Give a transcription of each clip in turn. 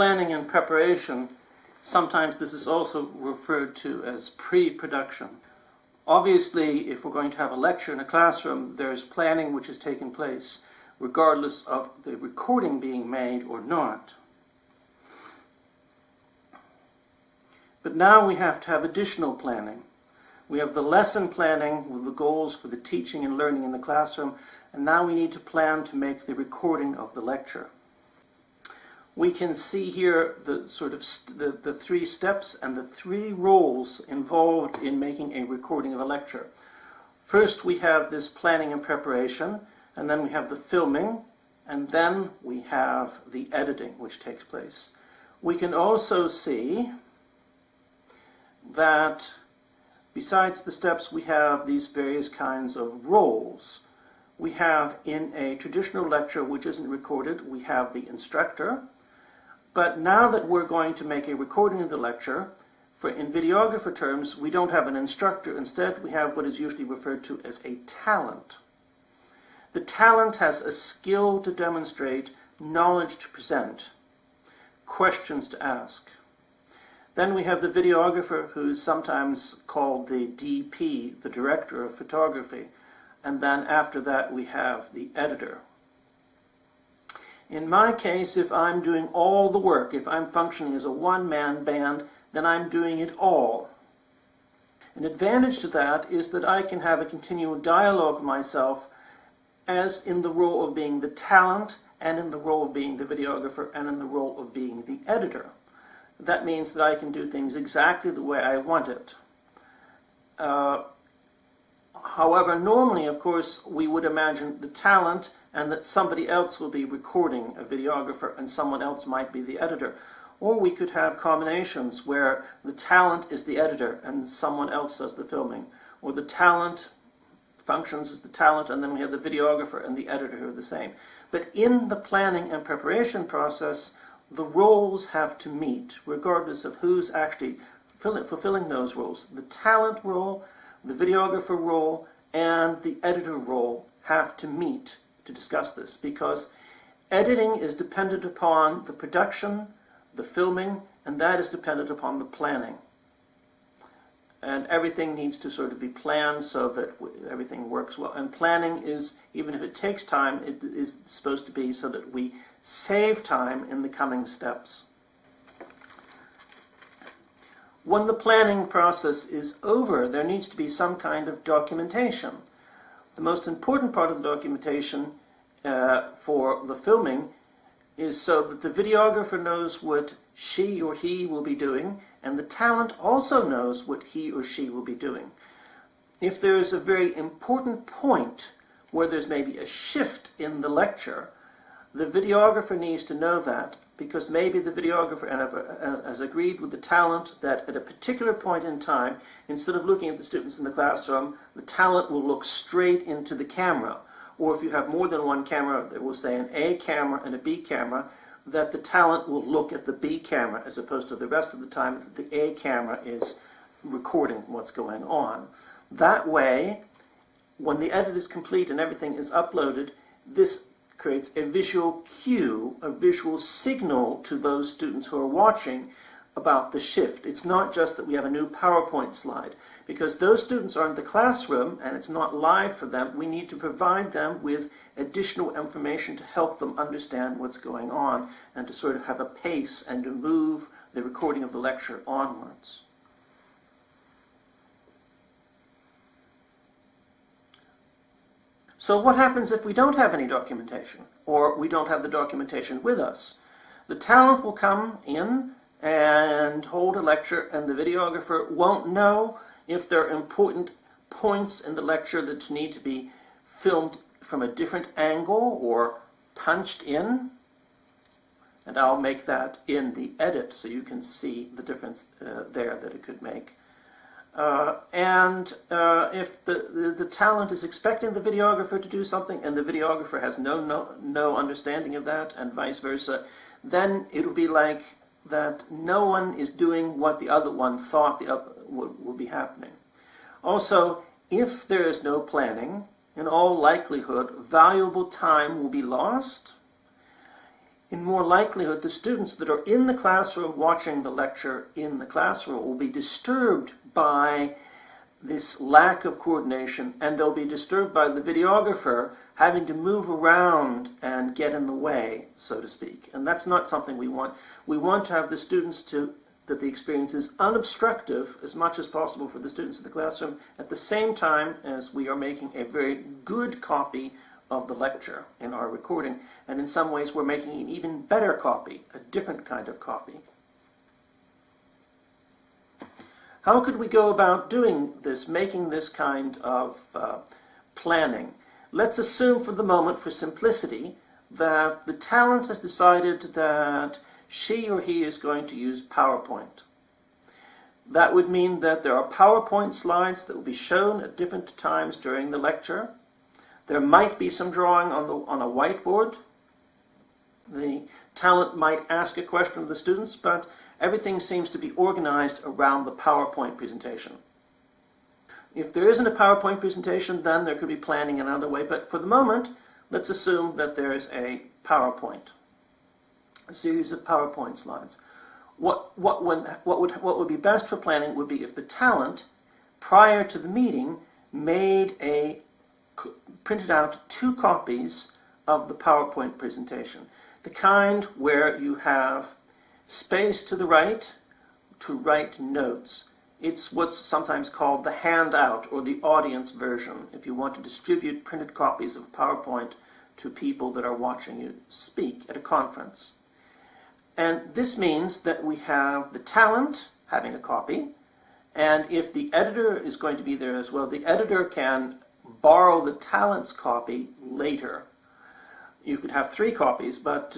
planning and preparation, sometimes this is also referred to as pre-production. Obviously, if we're going to have a lecture in a classroom, there's planning which is taking place, regardless of the recording being made or not. But now we have to have additional planning. We have the lesson planning with the goals for the teaching and learning in the classroom, and now we need to plan to make the recording of the lecture. We can see here the sort of the three steps and the three roles involved in making a recording of a lecture. First we have this planning and preparation, and then we have the filming, and then we have the editing which takes place. We can also see that besides the steps we have these various kinds of roles. We have in a traditional lecture which isn't recorded, we have the instructor. But now that we're going to make a recording of the lecture, in videographer terms, we don't have an instructor. Instead, we have what is usually referred to as a talent. The talent has a skill to demonstrate, knowledge to present, questions to ask. Then we have the videographer, who's sometimes called the DP, the director of photography. And then after that, we have the editor. In my case, if I'm doing all the work, if I'm functioning as a one-man band, then I'm doing it all. An advantage to that is that I can have a continual dialogue with myself as in the role of being the talent, and in the role of being the videographer, and in the role of being the editor. That means that I can do things exactly the way I want it. However, normally, of course, we would imagine the talent and that somebody else will be recording, a videographer, and someone else might be the editor. Or we could have combinations where the talent is the editor and someone else does the filming. Or the talent functions as the talent, and then we have the videographer and the editor who are the same. But in the planning and preparation process, the roles have to meet, regardless of who's actually fulfilling those roles. The talent role, the videographer role, and the editor role have to meet to discuss this, because editing is dependent upon the production, the filming, and that is dependent upon the planning. And everything needs to sort of be planned so that everything works well. And planning is, even if it takes time, it is supposed to be so that we save time in the coming steps. When the planning process is over, there needs to be some kind of documentation. The most important part of the documentation for the filming is so that the videographer knows what she or he will be doing, and the talent also knows what he or she will be doing. If there is a very important point where there's maybe a shift in the lecture, the videographer needs to know that, because maybe the videographer has agreed with the talent that at a particular point in time, instead of looking at the students in the classroom, the talent will look straight into the camera. Or if you have more than one camera, there will say an A camera and a B camera, that the talent will look at the B camera, as opposed to the rest of the time that the A camera is recording what's going on. That way, when the edit is complete and everything is uploaded, this creates a visual cue, a visual signal to those students who are watching about the shift. It's not just that we have a new PowerPoint slide, because those students are in the classroom and it's not live for them. We need to provide them with additional information to help them understand what's going on and to sort of have a pace and to move the recording of the lecture onwards. So what happens if we don't have any documentation, or we don't have the documentation with us? The talent will come in and hold a lecture, and the videographer won't know if there are important points in the lecture that need to be filmed from a different angle or punched in. And I'll make that in the edit so you can see the difference there that it could make. If the talent is expecting the videographer to do something and the videographer has no understanding of that, and vice versa, then it will be like that no one is doing what the other one thought the other would be happening. Also, if there is no planning, in all likelihood, valuable time will be lost. in more likelihood the students that are in the classroom watching the lecture in the classroom will be disturbed by this lack of coordination, and they'll be disturbed by the videographer having to move around and get in the way, so to speak. And that's not something we want. We want to have the students that the experience is unobstructive as much as possible for the students in the classroom, at the same time as we are making a very good copy of the lecture in our recording. And in some ways we're making an even better copy, a different kind of copy. How could we go about doing this, making this kind of planning? Let's assume for the moment, for simplicity, that the talent has decided that she or he is going to use PowerPoint. That would mean that there are PowerPoint slides that will be shown at different times during the lecture. There might be some drawing on a whiteboard. The talent might ask a question of the students, but everything seems to be organized around the PowerPoint presentation. If there isn't a PowerPoint presentation, then there could be planning another way, but for the moment, let's assume that there is a PowerPoint, a series of PowerPoint slides. What would be best for planning would be if the talent, prior to the meeting, printed out 2 copies of the PowerPoint presentation, the kind where you have space to the right to write notes. It's what's sometimes called the handout or the audience version, if you want to distribute printed copies of PowerPoint to people that are watching you speak at a conference. And this means that we have the talent having a copy, and if the editor is going to be there as well, the editor can borrow the talent's copy later. You could have 3 copies, but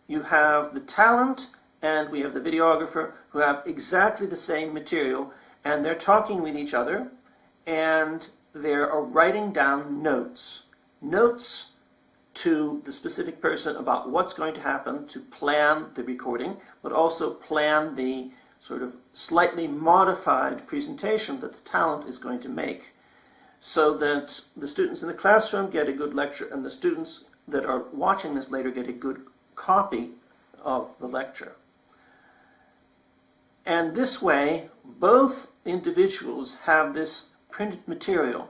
you have the talent and we have the videographer who have exactly the same material, and they're talking with each other, and they're writing down notes to the specific person about what's going to happen, to plan the recording, but also plan the sort of slightly modified presentation that the talent is going to make, so that the students in the classroom get a good lecture and the students that are watching this later get a good copy of the lecture. And this way, both individuals have this printed material.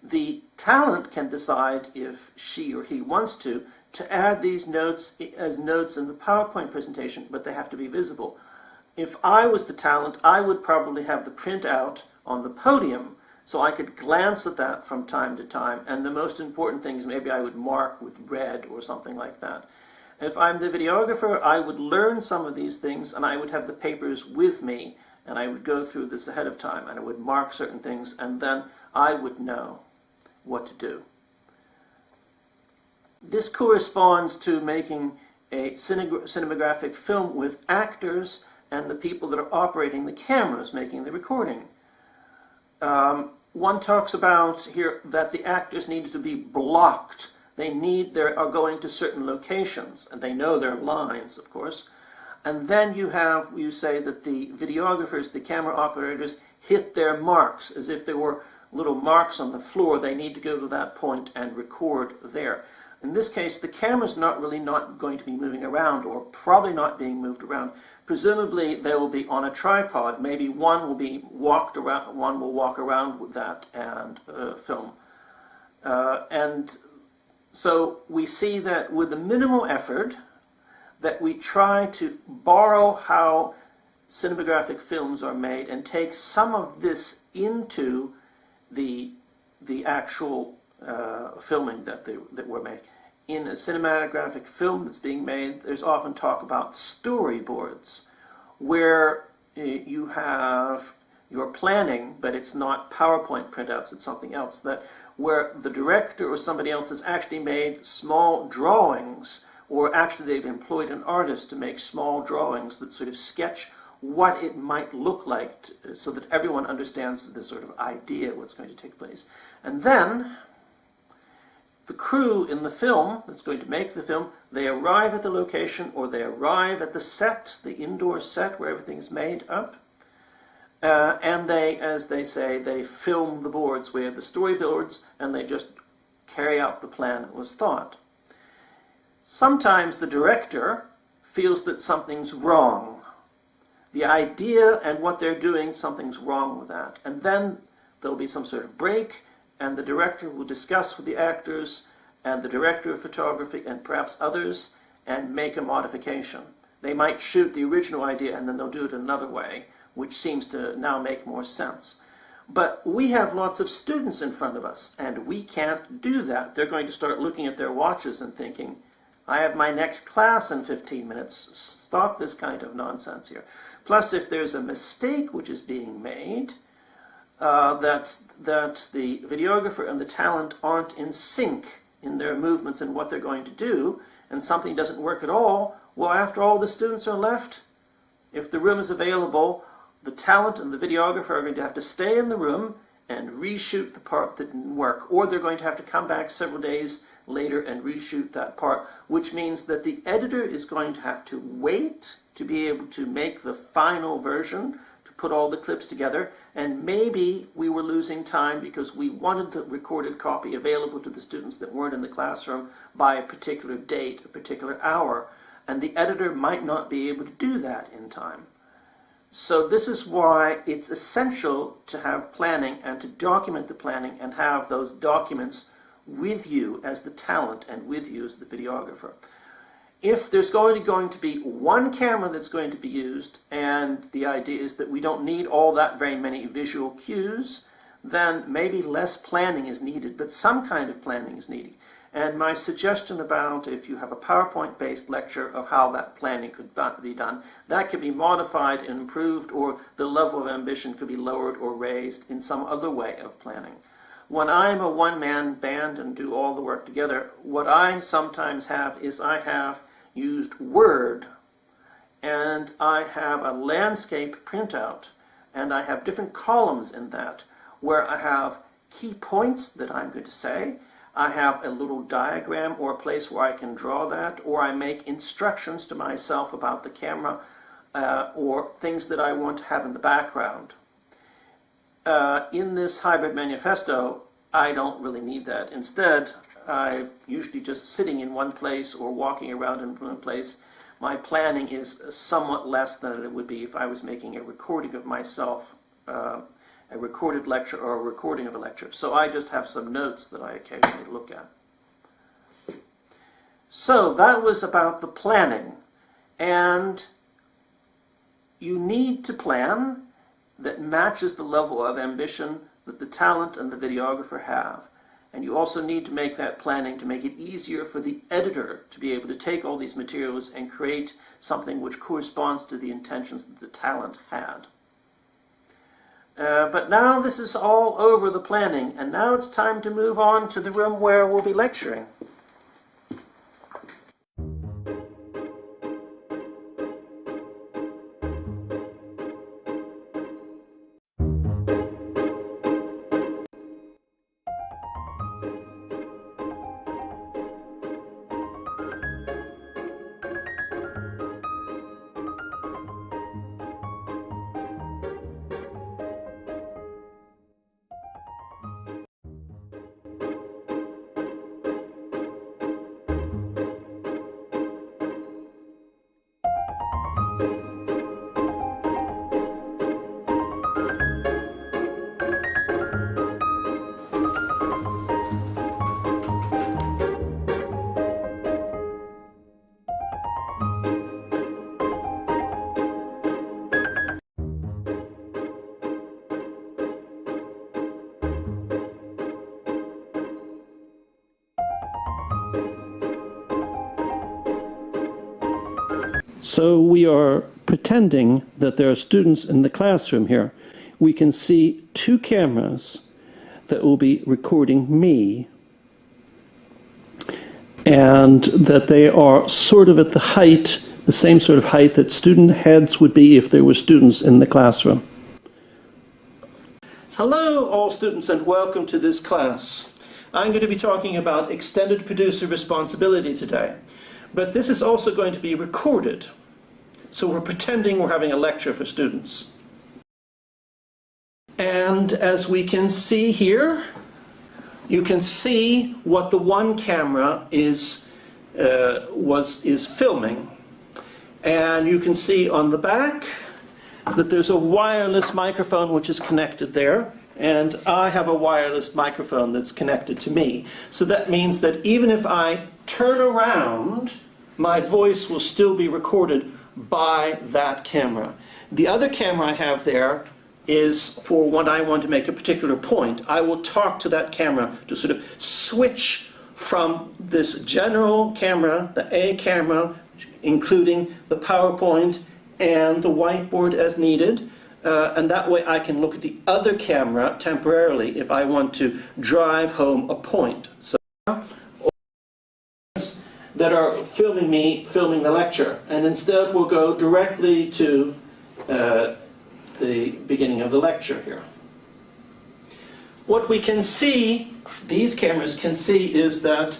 The talent can decide, if she or he wants to add these notes as notes in the PowerPoint presentation, but they have to be visible. If I was the talent, I would probably have the printout on the podium so I could glance at that from time to time, and the most important thing is maybe I would mark with red or something like that. If I'm the videographer, I would learn some of these things, and I would have the papers with me, and I would go through this ahead of time, and I would mark certain things, and then I would know what to do. This corresponds to making a cinematographic film with actors and the people that are operating the cameras making the recording. One talks about here that the actors need to be blocked. They are going to certain locations, and they know their lines, of course. And then you say that the videographers, the camera operators, hit their marks, as if there were little marks on the floor. They need to go to that point and record there. In this case, the camera's not going to be moving around, or probably not being moved around. Presumably, they will be on a tripod. Maybe one will be walked around. One will walk around with that and film. And so we see that with the minimal effort, that we try to borrow how cinematographic films are made and take some of this into the actual filming that we're making. In a cinematographic film that's being made, there's often talk about storyboards, where you're planning, but it's not PowerPoint printouts, it's something else, where the director or somebody else has actually made small drawings, or actually they've employed an artist to make small drawings that sort of sketch what it might look like, so that everyone understands the sort of idea of what's going to take place. And then the crew in the film that's going to make the film, they arrive at the location, or they arrive at the set, the indoor set where everything's made up, and they, as they say, they film the boards. We have the storyboards, and they just carry out the plan that was thought. Sometimes the director feels that something's wrong. The idea and what they're doing, something's wrong with that. And then there'll be some sort of break, and the director will discuss with the actors and the director of photography and perhaps others and make a modification. They might shoot the original idea and then they'll do it another way, which seems to now make more sense. But we have lots of students in front of us, and we can't do that. They're going to start looking at their watches and thinking, I have my next class in 15 minutes. Stop this kind of nonsense here. Plus, if there's a mistake which is being made, that the videographer and the talent aren't in sync in their movements and what they're going to do, and something doesn't work at all, well, after all the students are left, if the room is available, the talent and the videographer are going to have to stay in the room and reshoot the part that didn't work, or they're going to have to come back several days later and reshoot that part, which means that the editor is going to have to wait to be able to make the final version, to put all the clips together, and maybe we were losing time because we wanted the recorded copy available to the students that weren't in the classroom by a particular date, a particular hour, and the editor might not be able to do that in time. So this is why it's essential to have planning and to document the planning and have those documents with you as the talent and with you as the videographer. If there's going to be one camera that's going to be used, and the idea is that we don't need all that very many visual cues, then maybe less planning is needed, but some kind of planning is needed. And my suggestion about if you have a PowerPoint-based lecture of how that planning could be done, that could be modified and improved, or the level of ambition could be lowered or raised in some other way of planning. When I'm a one-man band and do all the work together, what I sometimes have is I have used Word, and I have a landscape printout, and I have different columns in that, where I have key points that I'm going to say, I have a little diagram or a place where I can draw that, or I make instructions to myself about the camera or things that I want to have in the background. In this Hybrid Manifesto, I don't really need that. Instead, I'm usually just sitting in one place or walking around in one place. My planning is somewhat less than it would be if I was making a recording of myself, a recorded lecture or a recording of a lecture. So I just have some notes that I occasionally look at. So that was about the planning. And you need to plan that matches the level of ambition that the talent and the videographer have. And you also need to make that planning to make it easier for the editor to be able to take all these materials and create something which corresponds to the intentions that the talent had. But now this is all over the planning, and now it's time to move on to the room where we'll be lecturing. So we are pretending that there are students in the classroom here. We can see two cameras that will be recording me, and that they are sort of at the height, the same sort of height that student heads would be if there were students in the classroom. Hello all students, and welcome to this class. I'm going to be talking about extended producer responsibility today, but this is also going to be recorded. So we're pretending we're having a lecture for students. And as we can see here, you can see what the one camera is is filming. And you can see on the back that there's a wireless microphone which is connected there, and I have a wireless microphone that's connected to me. So that means that even if I turn around, my voice will still be recorded by that camera. The other camera I have there is for when I want to make a particular point. I will talk to that camera to sort of switch from this general camera, the A camera, including the PowerPoint and the whiteboard as needed, and that way I can look at the other camera temporarily if I want to drive home a point. So that are filming me filming the lecture, and instead we'll go directly to the beginning of the lecture here. What we can see, these cameras can see, is that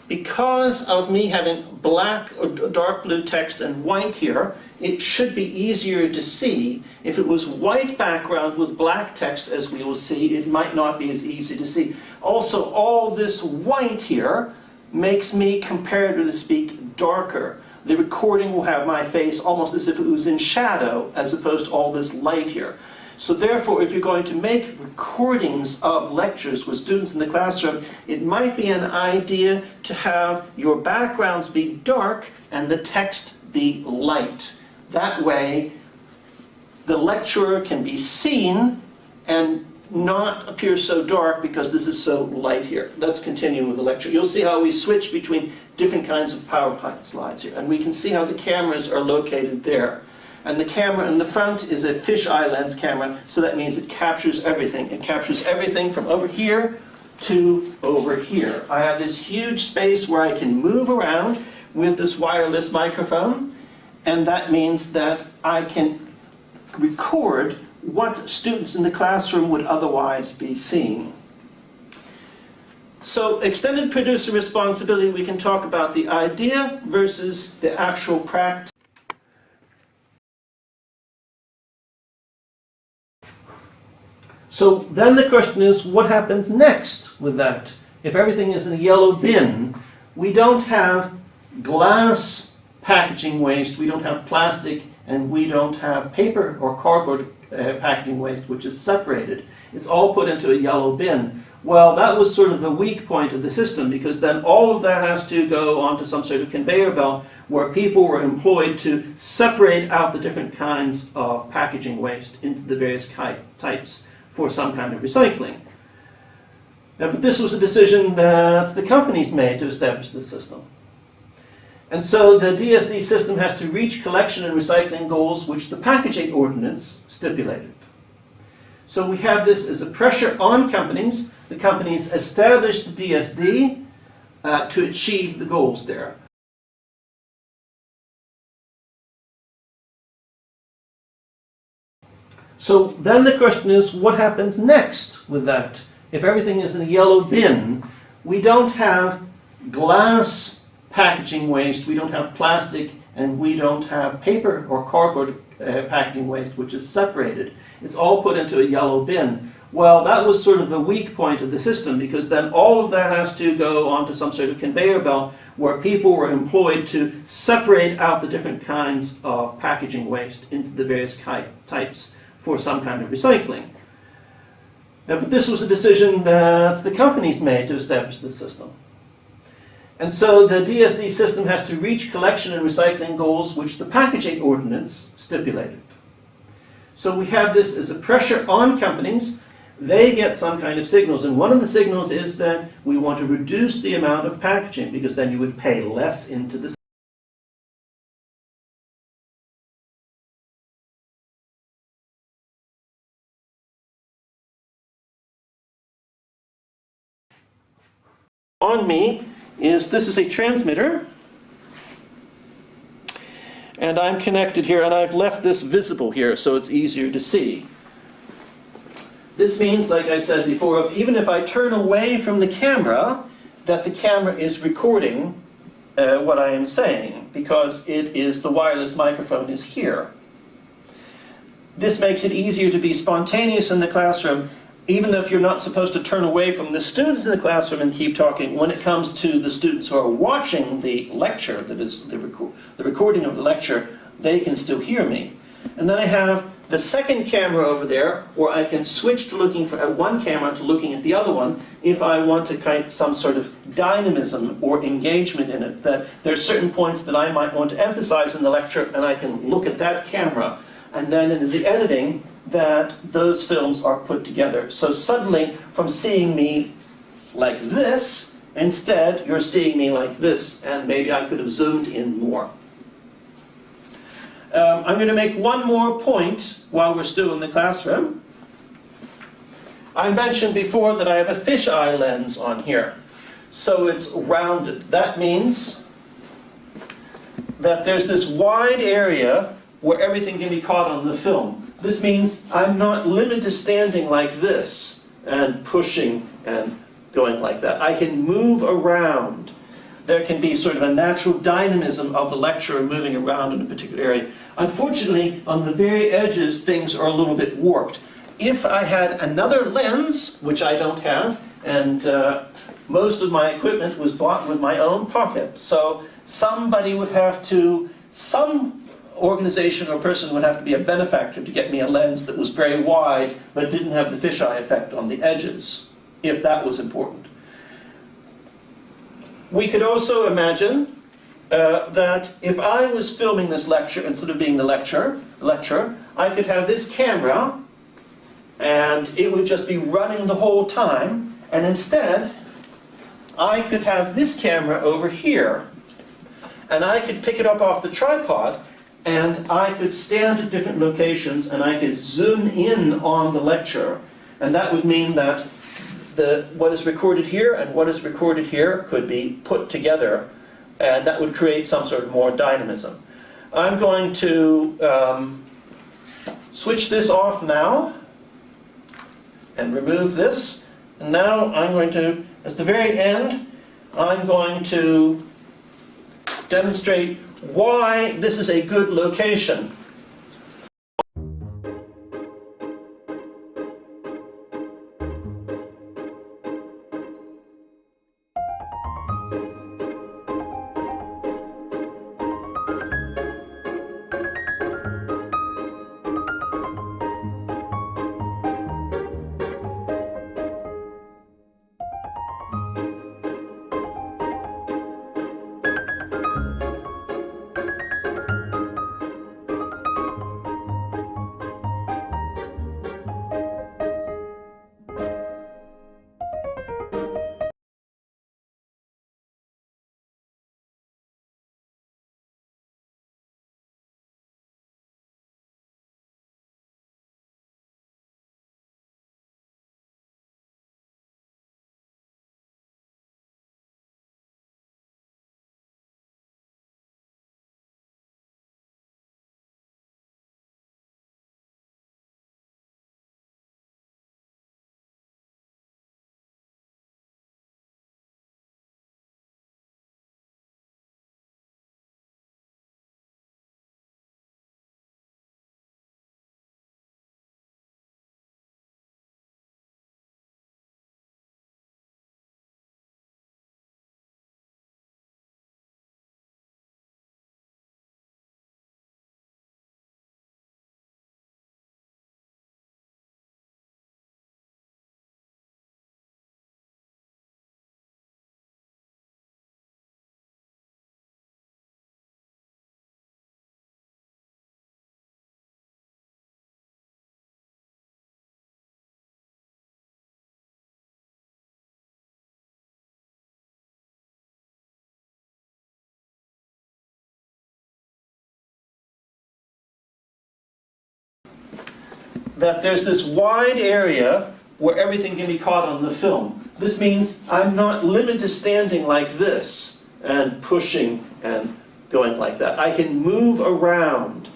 because of me having black or dark blue text and white here, it should be easier to see. If it was white background with black text, as we will see, it might not be as easy to see. Also, all this white here makes me, comparatively speak, darker. The recording will have my face almost as if it was in shadow, as opposed to all this light here. So therefore, if you're going to make recordings of lectures with students in the classroom, it might be an idea to have your backgrounds be dark and the text be light. That way, the lecturer can be seen and not appear so dark because this is so light here. Let's continue with the lecture. You'll see how we switch between different kinds of PowerPoint slides here. And we can see how the cameras are located there. And the camera in the front is a fisheye lens camera, so that means it captures everything. It captures everything from over here to over here. I have this huge space where I can move around with this wireless microphone, and that means that I can record what students in the classroom would otherwise be seeing. So, extended producer responsibility, we can talk about the idea versus the actual practice. So then the question is, what happens next with that? If everything is in a yellow bin, we don't have glass packaging waste, we don't have plastic, and we don't have paper or cardboard packaging waste, which is separated. It's all put into a yellow bin. Well, that was sort of the weak point of the system, because then all of that has to go onto some sort of conveyor belt where people were employed to separate out the different kinds of packaging waste into the various types for some kind of recycling. Now, but this was a decision that the companies made to establish the system. And so the DSD system has to reach collection and recycling goals which the packaging ordinance stipulated. So we have this as a pressure on companies. The companies established the DSD to achieve the goals there. So then the question is, what happens next with that? If everything is in a yellow bin, we don't have glass packaging waste, we don't have plastic, and we don't have paper or cardboard packaging waste, which is separated. It's all put into a yellow bin. Well, that was sort of the weak point of the system, because then all of that has to go onto some sort of conveyor belt where people were employed to separate out the different kinds of packaging waste into the various types for some kind of recycling. Now, but this was a decision that the companies made to establish the system. And so the DSD system has to reach collection and recycling goals which the packaging ordinance stipulated. So we have this as a pressure on companies. They get some kind of signals, and one of the signals is that we want to reduce the amount of packaging, because then you would pay less into the system. On me this is a transmitter, and I'm connected here, and I've left this visible here so it's easier to see. This means, like I said before, even if I turn away from the camera, that the camera is recording what I am saying, because the wireless microphone is here. This makes it easier to be spontaneous in the classroom, even though if you're not supposed to turn away from the students in the classroom and keep talking, when it comes to the students who are watching the lecture, that is the recording of the lecture, they can still hear me. And then I have the second camera over there, where I can switch to looking at one camera to looking at the other one if I want to create some sort of dynamism or engagement in it, that there are certain points that I might want to emphasize in the lecture, and I can look at that camera. And then in the editing, that those films are put together. So suddenly, from seeing me like this, instead you're seeing me like this, and maybe I could have zoomed in more. I'm going to make one more point while we're still in the classroom. I mentioned before that I have a fisheye lens on here. So it's rounded. That means that there's this wide area where everything can be caught on the film. This means I'm not limited to standing like this and pushing and going like that. I can move around. There can be sort of a natural dynamism of the lecturer moving around in a particular area. Unfortunately, on the very edges, things are a little bit warped. If I had another lens, which I don't have, and most of my equipment was bought with my own pocket, so somebody would have to, some organization or person would have to be a benefactor to get me a lens that was very wide but didn't have the fisheye effect on the edges, if that was important. We could also imagine that if I was filming this lecture instead of being the lecturer, I could have this camera and it would just be running the whole time, and instead I could have this camera over here and I could pick it up off the tripod and I could stand at different locations and I could zoom in on the lecture, and that would mean that what is recorded here and what is recorded here could be put together, and that would create some sort of more dynamism. I'm going to switch this off now and remove this, and now I'm going to, at the very end, I'm going to demonstrate why this is a good location. That there's this wide area where everything can be caught on the film. This means I'm not limited to standing like this and pushing and going like that. I can move around.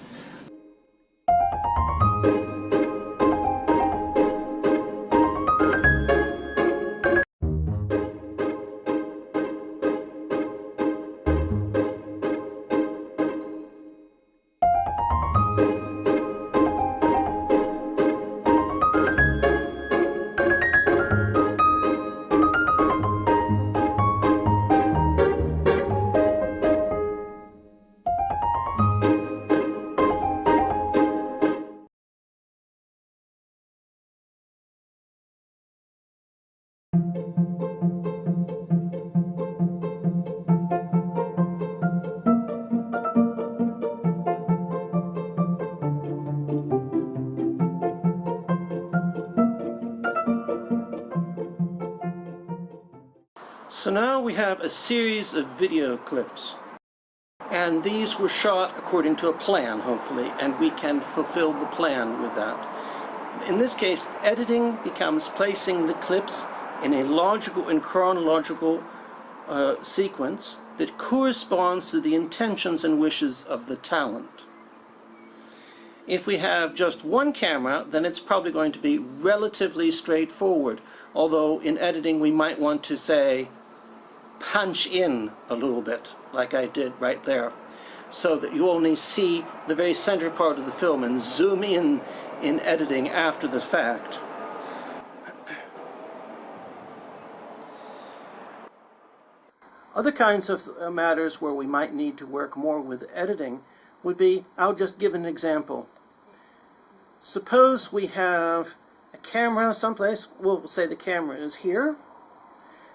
So now we have a series of video clips, and these were shot according to a plan, hopefully, and we can fulfill the plan with that. In this case, editing becomes placing the clips in a logical and chronological sequence that corresponds to the intentions and wishes of the talent. If we have just one camera, then it's probably going to be relatively straightforward, although in editing we might want to say punch in a little bit, like I did right there, so that you only see the very center part of the film and zoom in editing after the fact. Other kinds of matters where we might need to work more with editing would be, I'll just give an example. Suppose we have a camera someplace, we'll say the camera is here,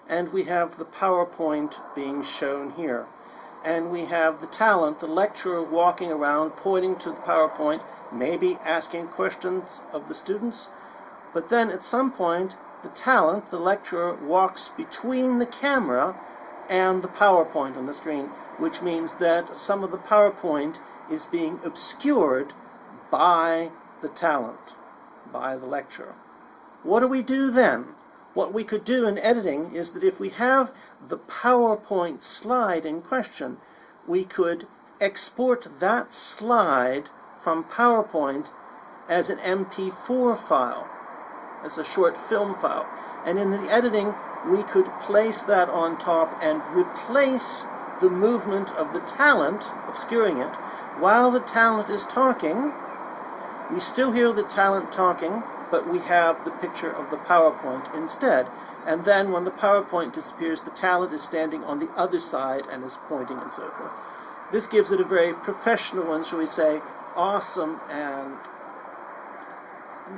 and we have the PowerPoint being shown here. And we have the talent, the lecturer, walking around pointing to the PowerPoint, maybe asking questions of the students. But then at some point, the talent, the lecturer, walks between the camera and the PowerPoint on the screen, which means that some of the PowerPoint is being obscured by the talent, by the lecturer. What do we do then? What we could do in editing is that if we have the PowerPoint slide in question, we could export that slide from PowerPoint as an MP4 file, as a short film file. And in the editing, we could place that on top and replace the movement of the talent, obscuring it. While the talent is talking, we still hear the talent talking, but we have the picture of the PowerPoint instead. And then when the PowerPoint disappears, the talent is standing on the other side and is pointing and so forth. This gives it a very professional and, shall we say, awesome, and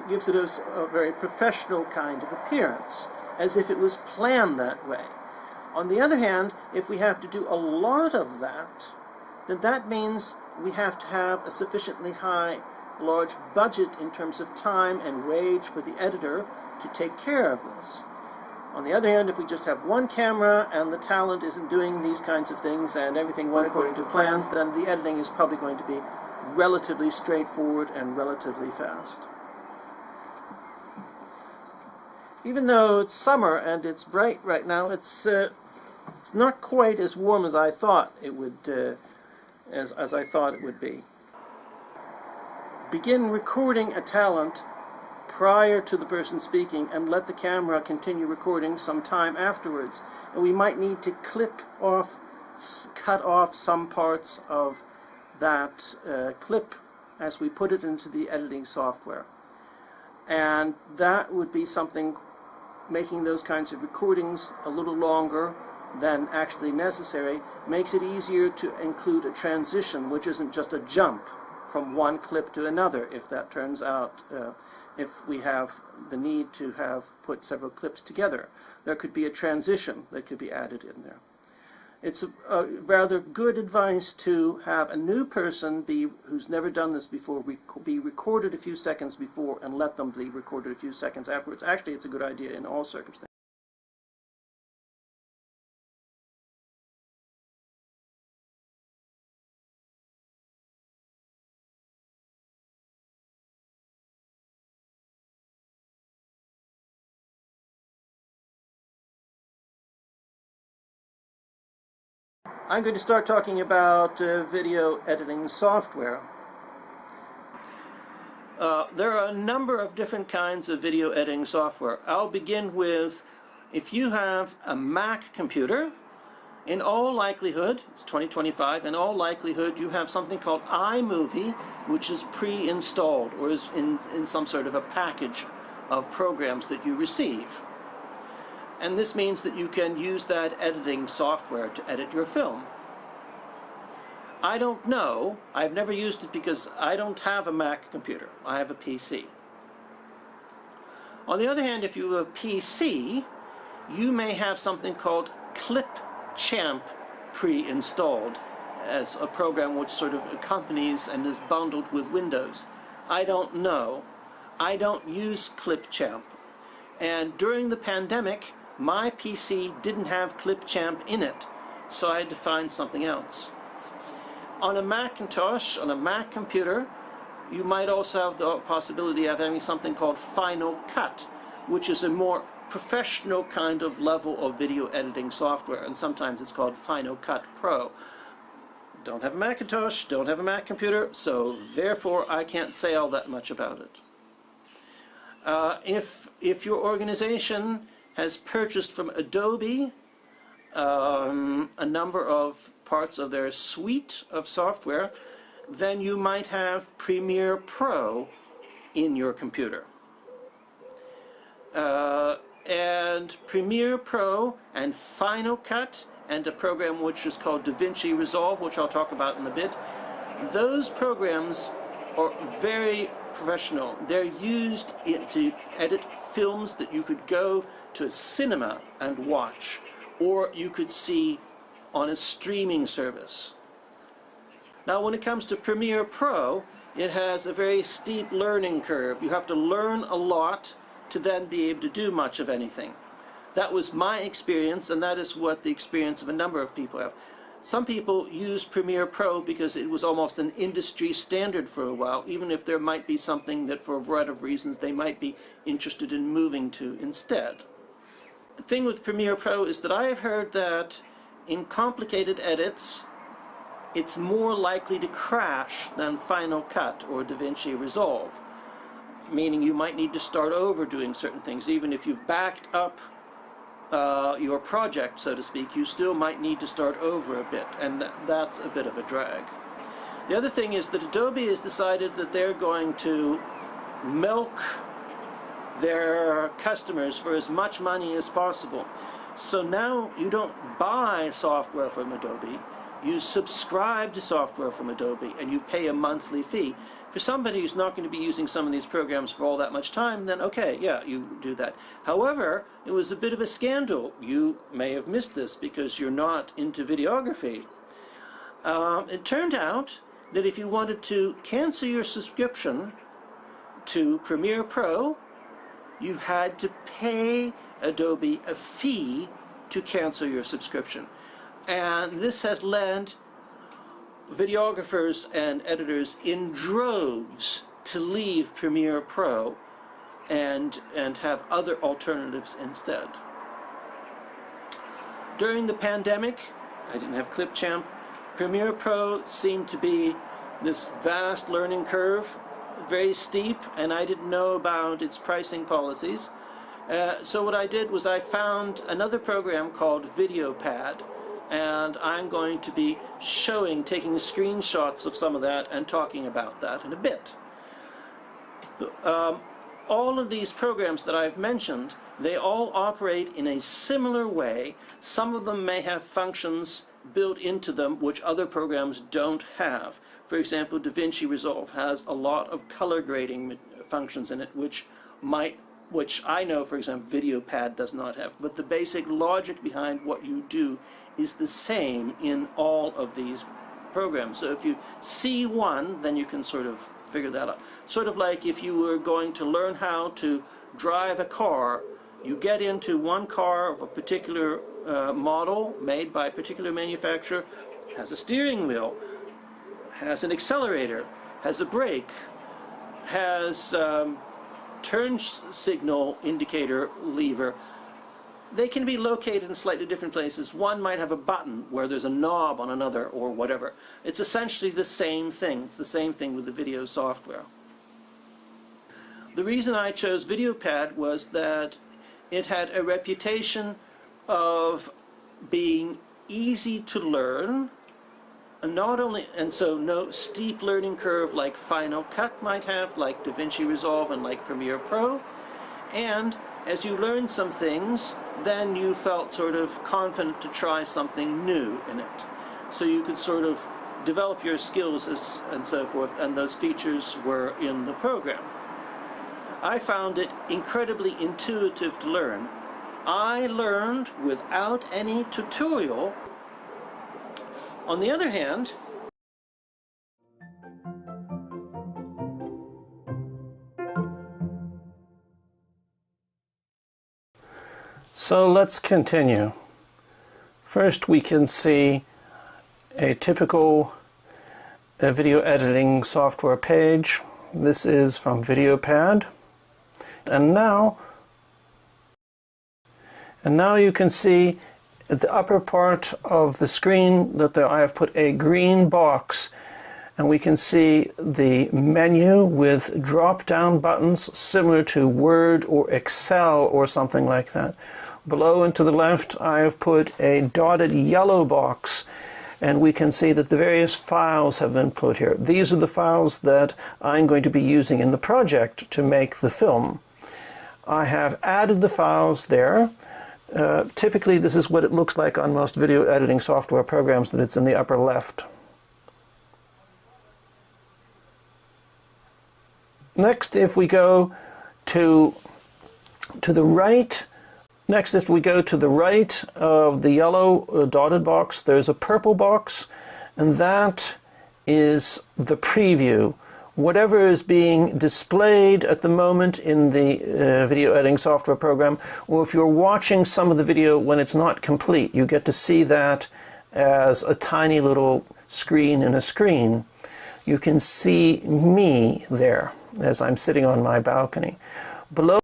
gives it a very professional kind of appearance, as if it was planned that way. On the other hand, if we have to do a lot of that, then that means we have to have a sufficiently large budget in terms of time and wage for the editor to take care of this. On the other hand, if we just have one camera and the talent isn't doing these kinds of things and everything went according to plans, then the editing is probably going to be relatively straightforward and relatively fast. Even though it's summer and it's bright right now, it's not quite as warm as I thought it would, as I thought it would be. Begin recording a talent prior to the person speaking and let the camera continue recording some time afterwards. And we might need to cut off some parts of that clip as we put it into the editing software. And that would be something, making those kinds of recordings a little longer than actually necessary makes it easier to include a transition, which isn't just a jump from one clip to another, if that turns out, if we have the need to have put several clips together. There could be a transition that could be added in there. It's a rather good advice to have a new person who's never done this before be recorded a few seconds before and let them be recorded a few seconds afterwards. Actually, it's a good idea in all circumstances. I'm going to start talking about video editing software. There are a number of different kinds of video editing software. I'll begin with, if you have a Mac computer, in all likelihood, it's 2025, in all likelihood you have something called iMovie, which is pre-installed or is in some sort of a package of programs that you receive. And this means that you can use that editing software to edit your film. I don't know. I've never used it because I don't have a Mac computer. I have a PC. On the other hand, if you have a PC, you may have something called Clipchamp pre-installed as a program which sort of accompanies and is bundled with Windows. I don't know. I don't use Clipchamp. And during the pandemic, My PC didn't have Clipchamp in it, so I had to find something else. On a Macintosh, on a Mac computer, you might also have the possibility of having something called Final Cut, which is a more professional kind of level of video editing software, and sometimes it's called Final Cut Pro. Don't have a Macintosh, don't have a Mac computer, so therefore I can't say all that much about it. If your organization has purchased from Adobe a number of parts of their suite of software, then you might have Premiere Pro in your computer. And Premiere Pro and Final Cut and a program which is called DaVinci Resolve, which I'll talk about in a bit, those programs are very professional. They're used to edit films that you could go to a cinema and watch, or you could see on a streaming service. Now when it comes to Premiere Pro, it has a very steep learning curve. You have to learn a lot to then be able to do much of anything. That was my experience, and that is what the experience of a number of people have. Some people use Premiere Pro because it was almost an industry standard for a while, even if there might be something that for a variety of reasons they might be interested in moving to instead. The thing with Premiere Pro is that I have heard that in complicated edits, it's more likely to crash than Final Cut or DaVinci Resolve, meaning you might need to start over doing certain things. Even if you've backed up your project, so to speak, you still might need to start over a bit, and that's a bit of a drag. The other thing is that Adobe has decided that they're going to milk their customers for as much money as possible. So now you don't buy software from Adobe, you subscribe to software from Adobe and you pay a monthly fee. For somebody who's not going to be using some of these programs for all that much time, then okay, yeah, you do that. However, it was a bit of a scandal. You may have missed this because you're not into videography. It turned out that if you wanted to cancel your subscription to Premiere Pro, you had to pay Adobe a fee to cancel your subscription. And this has led videographers and editors in droves to leave Premiere Pro and have other alternatives instead. During the pandemic, I didn't have Clipchamp. Premiere Pro seemed to be this vast learning curve, very steep, and I didn't know about its pricing policies. So what I did was I found another program called VideoPad, and I'm going to be taking screenshots of some of that and talking about that in a bit. All of these programs that I've mentioned, they all operate in a similar way. Some of them may have functions built into them which other programs don't have. For example, DaVinci Resolve has a lot of color grading functions in it which I know, for example, VideoPad does not have. But the basic logic behind what you do is the same in all of these programs. So if you see one, then you can sort of figure that out. Sort of like if you were going to learn how to drive a car, you get into one car of a particular model made by a particular manufacturer, has a steering wheel, has an accelerator, has a brake, has turn signal indicator lever. They can be located in slightly different places. One might have a button where there's a knob on another or whatever. It's essentially the same thing. It's the same thing with the video software. The reason I chose VideoPad was that it had a reputation of being easy to learn, and so no steep learning curve like Final Cut might have, like DaVinci Resolve and like Premiere Pro. And as you learned some things, then you felt sort of confident to try something new in it. So you could sort of develop your skills and so forth, and those features were in the program. I found it incredibly intuitive to learn. I learned without any tutorial. On the other hand, So let's continue. First we can see a typical video editing software page. This is from VideoPad. And now you can see at the upper part of the screen that I have put a green box, and we can see the menu with drop-down buttons similar to Word or Excel or something like that. Below and to the left I have put a dotted yellow box, and we can see that the various files have been put here. These are the files that I'm going to be using in the project to make the film. I have added the files there. Typically this is what it looks like on most video editing software programs, that it's in the upper left. Next, if we go to the right, of the yellow dotted box, there's a purple box, and that is the preview. Whatever is being displayed at the moment in the video editing software program, or if you're watching some of the video when it's not complete, you get to see that as a tiny little screen in a screen. You can see me there as I'm sitting on my balcony. Below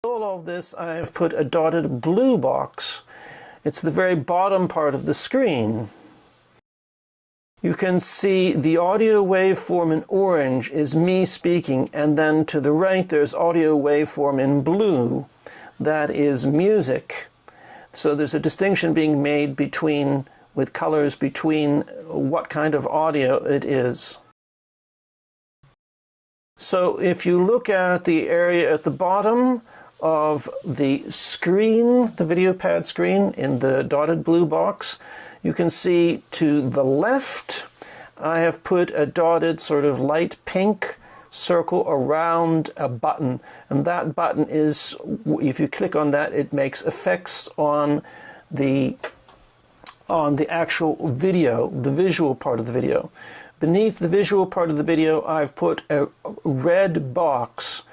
all of this, I have put a dotted blue box. It's the very bottom part of the screen. You can see the audio waveform in orange is me speaking, and then to the right there's audio waveform in blue. That is music. So there's a distinction being made with colors between what kind of audio it is. So if you look at the area at the bottom of the screen, the VideoPad screen, in the dotted blue box, you can see to the left I have put a dotted sort of light pink circle around a button, and that button is, if you click on that, it makes effects on the actual video, the visual part of the video. Beneath the visual part of the video I've put a red box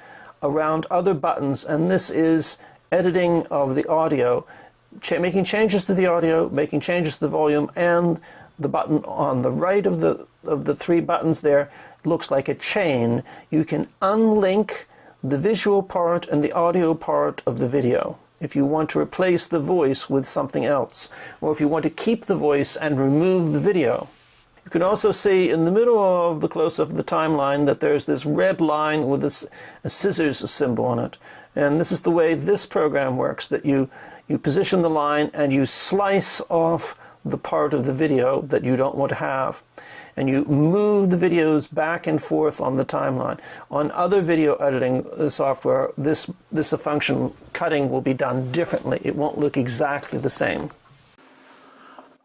around other buttons, and this is editing of the audio, making changes to the audio, making changes to the volume, and the button on the right of the three buttons there looks like a chain. You can unlink the visual part and the audio part of the video if you want to replace the voice with something else, or if you want to keep the voice and remove the video. You can also see in the middle of the close-up of the timeline that there's this red line with a scissors symbol on it. And this is the way this program works, that you position the line and you slice off the part of the video that you don't want to have, and you move the videos back and forth on the timeline. On other video editing software, this function cutting will be done differently. It won't look exactly the same.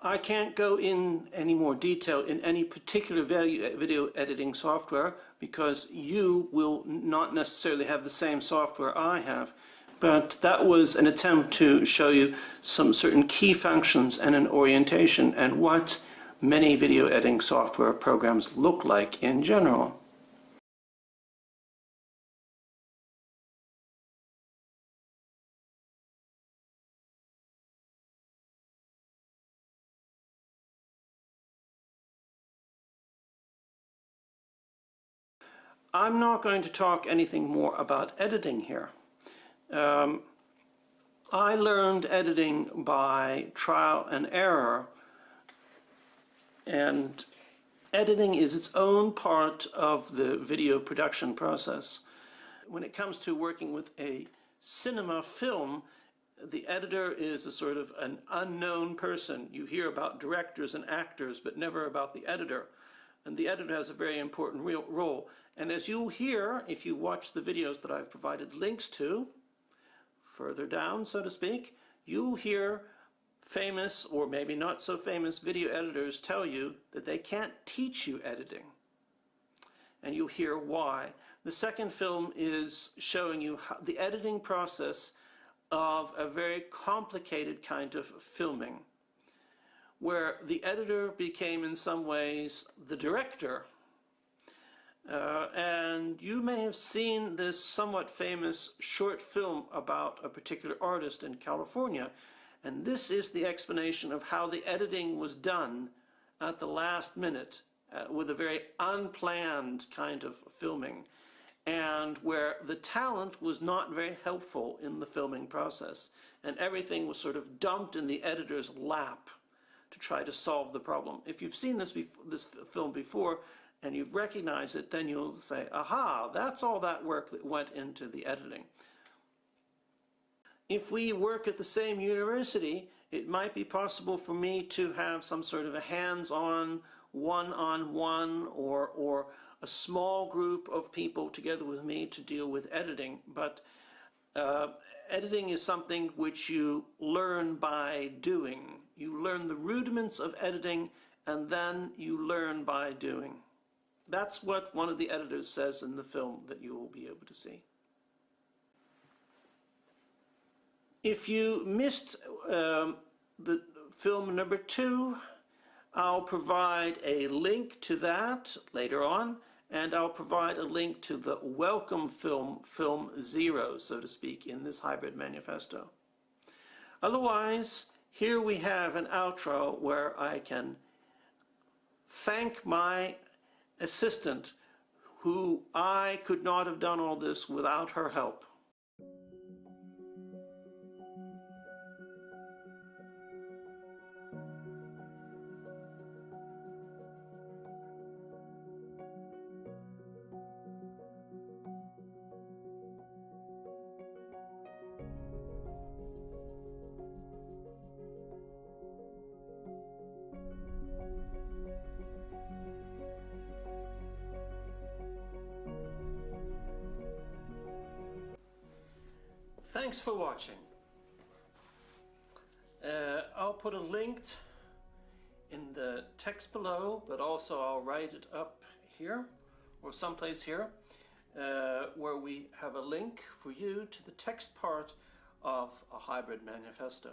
I can't go in any more detail in any particular video editing software because you will not necessarily have the same software I have. But that was an attempt to show you some certain key functions and an orientation and what many video editing software programs look like in general. I'm not going to talk anything more about editing here. I learned editing by trial and error, and editing is its own part of the video production process. When it comes to working with a cinema film, the editor is a sort of an unknown person. You hear about directors and actors, but never about the editor. And the editor has a very important role. And as you'll hear, if you watch the videos that I've provided links to, further down, so to speak, you'll hear famous, or maybe not so famous, video editors tell you that they can't teach you editing. And you'll hear why. The second film is showing you the editing process of a very complicated kind of filming. where the editor became in some ways the director. And you may have seen this somewhat famous short film about a particular artist in California, and this is the explanation of how the editing was done at the last minute with a very unplanned kind of filming, and where the talent was not very helpful in the filming process, and everything was sort of dumped in the editor's lap to try to solve the problem. If you've seen this film before and you've recognized it, then you'll say, aha, that's all that work that went into the editing. If we work at the same university, it might be possible for me to have some sort of a hands-on, one-on-one, or a small group of people together with me to deal with editing. But editing is something which you learn by doing. You learn the rudiments of editing, and then you learn by doing. That's what one of the editors says in the film that you will be able to see. If you missed the film number 2, I'll provide a link to that later on, and I'll provide a link to the welcome film, film 0, so to speak, in this Hybrid Manifesto. Otherwise, here we have an outro where I can thank my assistant, who I could not have done all this without her help. Thanks for watching. I'll put a link in the text below, but also I'll write it up here or someplace here where we have a link for you to the text part of a Hybrid Manifesto.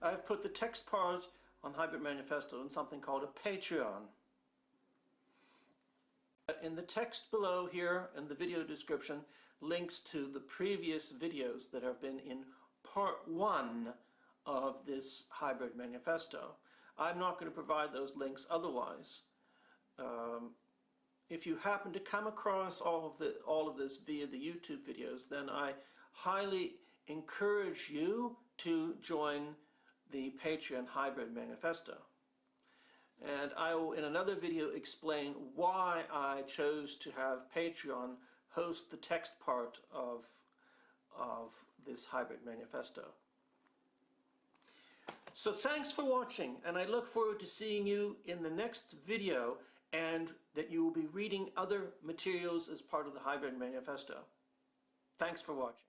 I've put the text part on Hybrid Manifesto in something called a Patreon. In the text below here, in the video description, links to the previous videos that have been in part 1 of this Hybrid Manifesto. I'm not going to provide those links otherwise. If you happen to come across all of this via the YouTube videos, then I highly encourage you to join the Patreon Hybrid Manifesto. And I will, in another video, explain why I chose to have Patreon host the text part of this Hybrid Manifesto. So thanks for watching, and I look forward to seeing you in the next video, and that you will be reading other materials as part of the Hybrid Manifesto. Thanks for watching.